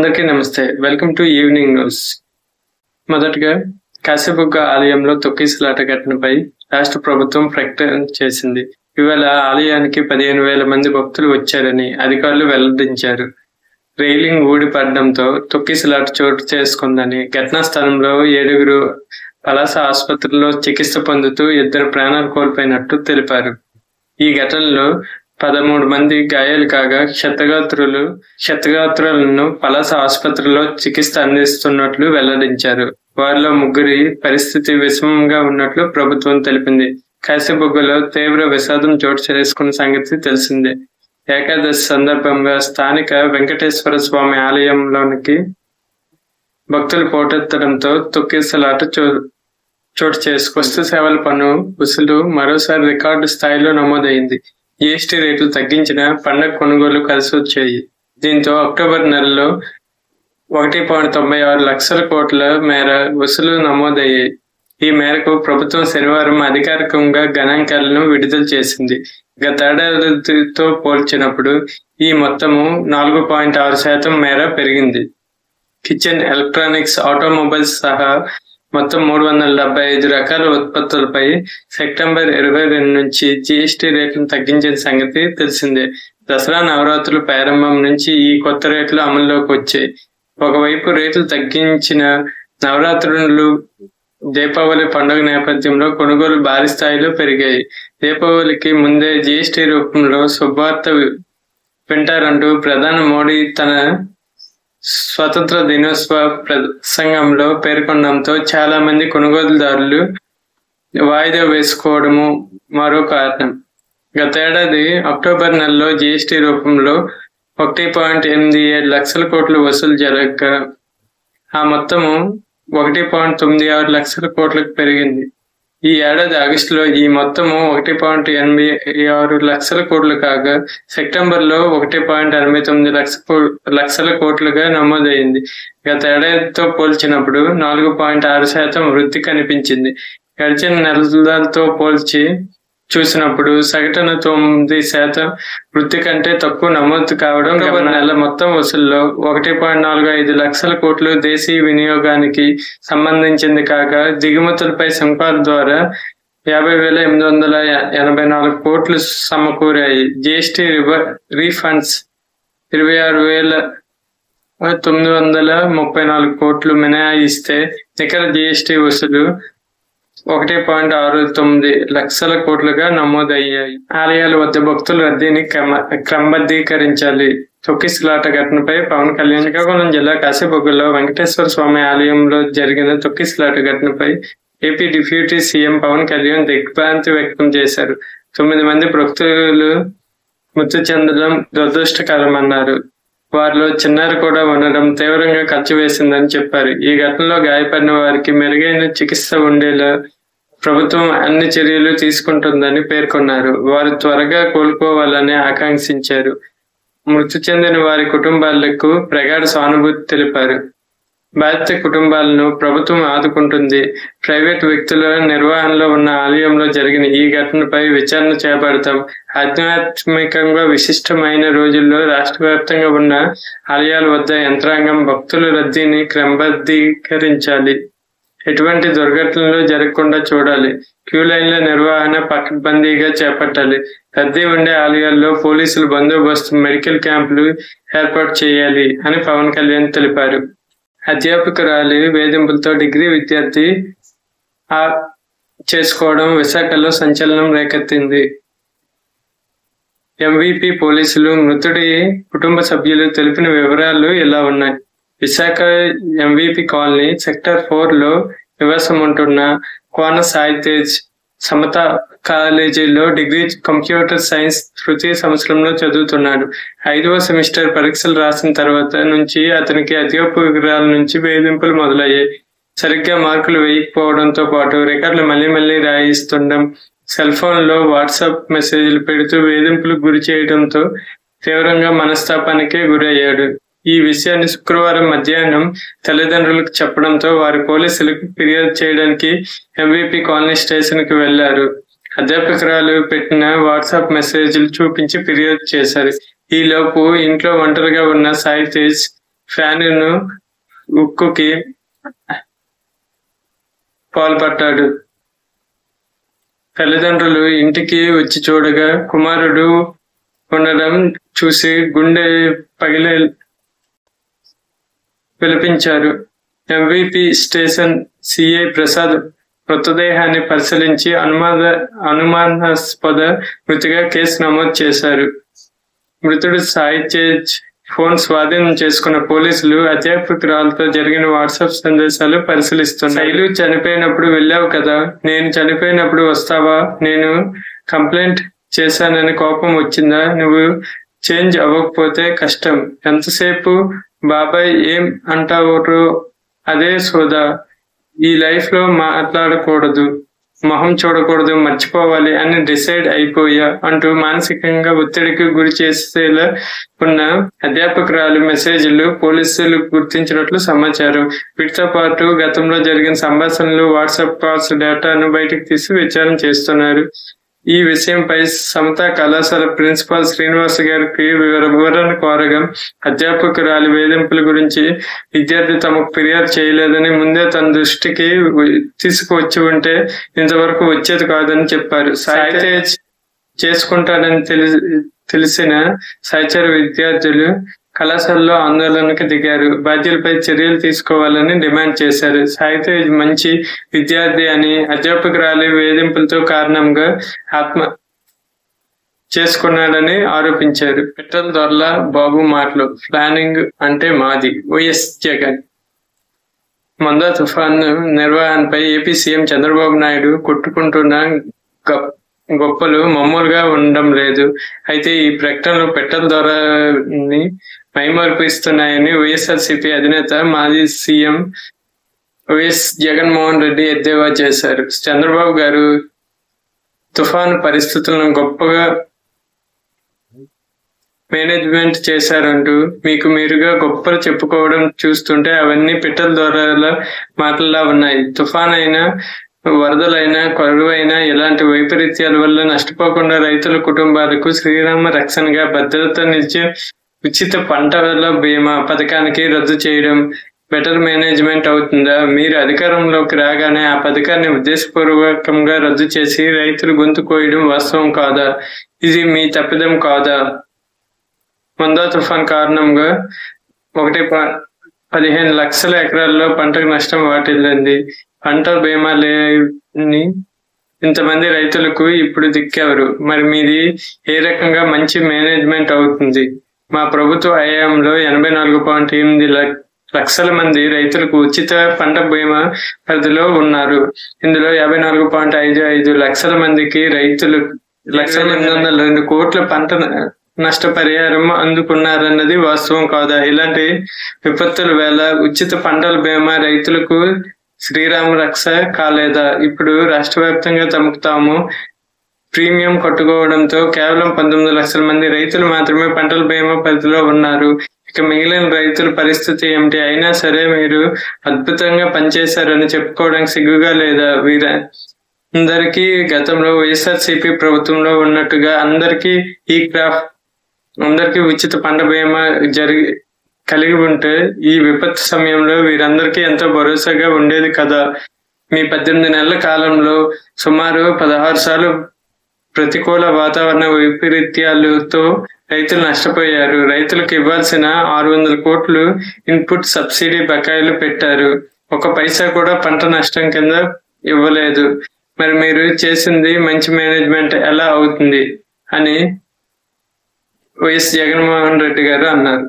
అందరికీ నమస్తే. Welcome to evening news. మొదటగా కాశీబుగ్గ ఆలయంలో తొక్కిసలాట ఘటనపై రాష్ట్ర ప్రభుత్వం ప్రకటన చేసింది. ఇవాళ ఆలయానికి 15,000 మంది భక్తులు వచ్చారని అధికారులు వెల్లడించారు. రైలింగ్ ఊడిపడడంతో తొక్కిసలాట చోటు చేసుకుందని, ఘటనా స్థలంలో 7 పలాస ఆసుపత్రిలో చికిత్స పొందుతూ 2 ప్రాణాలు కోల్పోయినట్టు తెలిపారు. ఈ ఘటనలో 13 మంది గాయాలు కాగా క్షతగాత్రులను పలాస ఆసుపత్రిలో చికిత్స అందిస్తున్నట్లు వెల్లడించారు. వారిలో 3 పరిస్థితి విషమంగా ఉన్నట్లు ప్రభుత్వం తెలిపింది. కాశీబుగ్గలో తీవ్ర విషాదం చోటు చేసుకున్న సంగతి తెలిసిందే. ఏకాదశి సందర్భంగా స్థానిక వెంకటేశ్వర స్వామి ఆలయంలోనికి భక్తులు పోటెత్తడంతో తొక్కిసలాట చోటు చేసుకు వస్తు సేవల పన్ను వసూలు మరోసారి రికార్డు స్థాయిలో నమోదైంది. జీఎస్టీ రేట్లు తగ్గించిన పండగ కొనుగోలు కలిసి వచ్చాయి. దీంతో అక్టోబర్ నెలలో 1.96 లక్షల కోట్ల మేర వసూలు నమోదయ్యాయి. ఈ మేరకు ప్రభుత్వం శనివారం అధికారికంగా గణాంకాలను విడుదల చేసింది. గతేడాదితో పోల్చినప్పుడు ఈ మొత్తము 4.6% మేర పెరిగింది. కిచెన్, ఎలక్ట్రానిక్స్, ఆటోమొబైల్స్ సహా మొత్తం 375 రకాల ఉత్పత్తులపై సెప్టెంబర్ 22 నుంచి జీఎస్టీ రేట్లను తగ్గించిన సంగతి తెలిసిందే. దసరా నవరాత్రుల ప్రారంభం నుంచి ఈ కొత్త రేట్లు అమల్లోకి వచ్చాయి. ఒకవైపు రేట్లు తగ్గించిన నవరాత్రులు, దీపావళి పండుగ నేపథ్యంలో కొనుగోలు భారీ స్థాయిలో పెరిగాయి. దీపావళికి ముందే జీఎస్టీ రూపంలో శుభవార్త వింటారంటూ ప్రధాని మోడీ తన స్వతంత్ర దినోత్సవ ప్రసంగంలో పేర్కొనడంతో చాలా మంది కొనుగోలుదారులు వాయిదా వేసుకోవడము మరో కారణం. గతేడాది అక్టోబర్ నెలలో జీఎస్టీ రూపంలో 1.87 లక్షల కోట్లు వసూలు జరగగా ఆ మొత్తము 1.96 లక్షల కోట్లకు పెరిగింది. ఈ ఏడాది ఆగస్టులో ఈ మొత్తము 1.86 లక్షల కోట్లు కాగా సెప్టెంబర్లో 1.89 లక్షల కోట్లుగా నమోదైంది. గత ఏడాదితో పోల్చినప్పుడు 4.6% వృద్ధి కనిపించింది. గడిచిన నెలలతో పోల్చి చూసినప్పుడు సగటున 9% వృద్ధి కంటే తక్కువ నమోదు కావడం. నెల మొత్తం వసూల్లో 1.45 లక్షల కోట్లు దేశీయ వినియోగానికి సంబంధించింది కాగా దిగుమతులపై సుంకాల ద్వారా 50,884 కోట్లు సమకూరాయి. జీఎస్టీ రీఫండ్స్ 26,934 కోట్లు మినహాయిస్తే నికర జీఎస్టీ వసూలు 1.69 లక్షల కోట్లుగా నమోదయ్యాయి. ఆలయాల వద్ద భక్తుల రద్దీని క్రమబద్ధీకరించాలి. తొక్కిసలాట ఘటనపై పవన్ కళ్యాణ్. శ్రీకాకుళం జిల్లా కాశీబుగ్గలో వెంకటేశ్వర స్వామి ఆలయంలో జరిగిన తొక్కిసలాట ఘటనపై AP deputy CM Pawan Kalyan దిగ్భ్రాంతి వ్యక్తం చేశారు. 9 మంది భక్తులు మృతి చెందడం దురదృష్టకరమన్నారు. వారిలో చిన్నారి కూడా ఉండడం తీవ్రంగా కలిచివేసిందని చెప్పారు. ఈ ఘటనలో గాయపడిన వారికి మెరుగైన చికిత్స ఉండేలా ప్రభుత్వం అన్ని చర్యలు తీసుకుంటుందని పేర్కొన్నారు. వారు త్వరగా కోలుకోవాలని ఆకాంక్షించారు. మృతి చెందిన వారి కుటుంబాలకు ప్రగాఢ సానుభూతి తెలిపారు. బాధిత కుటుంబాలను ప్రభుత్వం ఆదుకుంటుంది. ప్రైవేట్ వ్యక్తుల నిర్వహణలో ఉన్న ఆలయంలో జరిగిన ఈ ఘటనపై విచారణ చేపడతాం. ఆధ్యాత్మికంగా విశిష్టమైన రోజుల్లో రాష్ట్ర వ్యాప్తంగా ఉన్న ఆలయాల వద్ద యంత్రాంగం భక్తుల రద్దీని క్రమబద్ధీకరించాలి. ఎటువంటి దుర్ఘటనలు జరగకుండా చూడాలి. క్యూ లైన్ల నిర్వహణ పకడ్బందీగా చేపట్టాలి. రద్దీ ఉండే ఆలయాల్లో పోలీసులు బందోబస్తు, మెడికల్ క్యాంపులు ఏర్పాటు చేయాలి అని పవన్ కళ్యాణ్ తెలిపారు. అధ్యాపకురాలి వేధింపులతో డిగ్రీ విద్యార్థి చేసుకోవడం విశాఖలో సంచలనం రేకెత్తింది. ఎంవీపీ పోలీసులు మృతుడి కుటుంబ సభ్యులు తెలిపిన వివరాలు ఇలా ఉన్నాయి. విశాఖ ఎంవీపీ కాలనీ సెక్టర్ 4లో నివాసం ఉంటున్న కోన సాయి తేజ్ సమత కాలేజీలో డిగ్రీ కంప్యూటర్ సైన్స్ తృతీయ సంవత్సరంలో చదువుతున్నాడు. 5వ సెమిస్టర్ పరీక్షలు రాసిన తర్వాత నుంచి అతనికి అధ్యాపకురాల నుంచి వేధింపులు మొదలయ్యాయి. సరిగ్గా మార్కులు వేయకపోవడంతో పాటు రికార్డులు మళ్ళీ రాయిస్తుండడం, సెల్ ఫోన్ లో వాట్సాప్ మెసేజ్లు పెడుతూ వేధింపులకు గురి చేయడంతో తీవ్రంగా మనస్తాపానికే గురయ్యాడు. ఈ విషయాన్ని శుక్రవారం మధ్యాహ్నం తల్లిదండ్రులకు చెప్పడంతో వారి పోలీసులకు ఫిర్యాదు చేయడానికి ఎంవీపీ కాలనీ స్టేషన్ కి వెళ్లారు. అధ్యాపకురాలు పెట్టిన వాట్సాప్ మెసేజ్లు చూపించి ఫిర్యాదు చేశారు. ఈలోపు ఇంట్లో ఒంటరిగా ఉన్న సాయి తేజ్ ఫ్యానును ఉక్కుకి పాల్పడ్డాడు. తల్లిదండ్రులు ఇంటికి వచ్చి చూడగా కుమారుడు ఉండడం చూసి గుండె పగిలి విలపించారు. ఎంవిపి స్టేషన్ సిఐ ప్రసాద్ మృతదేహాన్ని పరిశీలించి అనుమానాస్పద మృతిగా కేసు నమోదు చేశారు. మృతుడు సాయి తేజ్ ఫోన్ స్వాధీనం చేసుకున్న పోలీసులు అధ్యాపకురాలతో జరిగిన వాట్సాప్ సందేశాలు పరిశీలిస్తున్నారు. శైలు చనిపోయినప్పుడు వెళ్ళావు కదా, నేను చనిపోయినప్పుడు వస్తావా? నేను కంప్లైంట్ చేశానని కోపం వచ్చిందా? నువ్వు చేంజ్ అవ్వకపోతే కష్టం. ఎంతసేపు బాబాయ్ ఏం అంటారో అదే సోదా. ఈ లైఫ్ లో మాట్లాడకూడదు, మొహం చూడకూడదు, మర్చిపోవాలి అని డిసైడ్ అయిపోయా అంటూ మానసికంగా ఒత్తిడికి గురి చేసేలా ఉన్న అధ్యాపకురాలు మెసేజ్లు పోలీసులు గుర్తించినట్లు సమాచారం. వీటితో పాటు గతంలో జరిగిన సంభాషణలు, వాట్సాప్ కాల్స్ డేటాను బయటకు తీసి విచారణ చేస్తున్నారు. ఈ విషయంపై సమతా కళాశాల ప్రిన్సిపాల్ శ్రీనివాస్ గారికి వివరణ కోరగా అధ్యాపకురాలి వేధింపుల గురించి విద్యార్థి తమకు ఫిర్యాదు చేయలేదని, ముందే తన దృష్టికి తీసుకువచ్చి ఉంటే ఇంతవరకు వచ్చేది కాదని చెప్పారు. సాయి చేసుకుంటాడని తెలిసిన సహచర విద్యార్థులు కళాశాలలో ఆందోళనకు దిగారు. బాధ్యులపై చర్యలు తీసుకోవాలని డిమాండ్ చేశారు. సాయి మంచి విద్యార్థి అని, అధ్యాపకురాలి వేధింపులతో కారణంగా ఆత్మ చేసుకున్నాడని ఆరోపించారు. పిట్టల దొరల బాబు మాటలు, ప్లానింగ్ అంటే మాది, వైఎస్ జగన్. మందా తుఫాను నిర్వహణపై ఏపీ సీఎం చంద్రబాబు నాయుడు కొట్టుకుంటున్న గొప్పలు మామూలుగా ఉండడం లేదు. అయితే ఈ ప్రకటనలు పిట్టల దొరని మైమర్పిస్తున్నాయని వైఎస్ఆర్సీపీ అధినేత మాజీ సీఎం వైఎస్ జగన్మోహన్ రెడ్డి ఎద్దేవా చేశారు. చంద్రబాబు గారు తుఫాను పరిస్థితులను గొప్పగా మేనేజ్మెంట్ చేశారంటూ మీకు మీరుగా గొప్పలు చెప్పుకోవడం చూస్తుంటే అవన్నీ పిట్టల దొరల మాటల్లా ఉన్నాయి. తుఫాన్ అయినా, వరదలైనా, కరువైనా ఇలాంటి వైపరీత్యాల వల్ల నష్టపోకుండా రైతుల కుటుంబాలకు శ్రీరామ రక్షణగా భద్రతనిచ్చే ఉచిత పంటల బీమా పథకానికి రద్దు చేయడం బెటర్ మేనేజ్మెంట్ అవుతుందా? మీరు అధికారంలోకి రాగానే ఆ పథకాన్ని ఉద్దేశపూర్వకంగా రద్దు చేసి రైతులు గొంతు కోయడం వాస్తవం కాదా? ఇది మీ తప్పిదం కాదా? మందా తుఫాన్ కారణంగా 15 లక్షల ఎకరాల్లో పంటకు నష్టం వాటిల్లింది. పంట బీమా లేని ఇంతమంది రైతులకు ఇప్పుడు దిక్కెవరు? మరి మీది ఏ రకంగా మంచి మేనేజ్మెంట్ అవుతుంది? మా ప్రభుత్వ హయాంలో 84.8 లక్షల మంది రైతులకు ఉచిత పంట బీమా పరిధిలో ఉన్నారు. ఇందులో 54.55 లక్షల మందికి రైతులు 1,802 కోట్ల పంట నష్టపరిహారం అందుకున్నారన్నది వాస్తవం కాదా? ఇలాంటి విపత్తుల వేళ ఉచిత పంటల బీమా రైతులకు శ్రీరామ రక్ష కాలేదా? ఇప్పుడు రాష్ట్ర వ్యాప్తంగా తమకు తాము ప్రీమియం కట్టుకోవడంతో కేవలం 19 లక్షల మంది రైతులు మాత్రమే పంటల బీమా పరిధిలో ఉన్నారు. ఇక మిగిలిన రైతుల పరిస్థితి ఏమిటి? అయినా సరే మీరు అద్భుతంగా పనిచేశారని చెప్పుకోవడానికి సిగ్గుగా లేదా? అందరికీ గతంలో వైఎస్ఆర్సీపీ ప్రభుత్వంలో ఉన్నట్టుగా అందరికీ అందరికీ ఉచిత పంట బీమా కలిగి ఉంటే ఈ విపత్తు సమయంలో వీరందరికీ ఎంతో భరోసాగా ఉండేది కదా. మీ 18 నెలల కాలంలో సుమారు 16 సార్లు ప్రతికూల వాతావరణ వైపరీత్యాలతో రైతులు నష్టపోయారు. రైతులకు ఇవ్వాల్సిన 600 కోట్లు ఇన్పుట్ సబ్సిడీ బకాయిలు పెట్టారు. 1 పైసా కూడా పంట నష్టం కింద ఇవ్వలేదు. మరి మీరు చేసింది మంచి మేనేజ్మెంట్ ఎలా అవుతుంది అని వైఎస్ జగన్మోహన్ రెడ్డి గారు అన్నారు.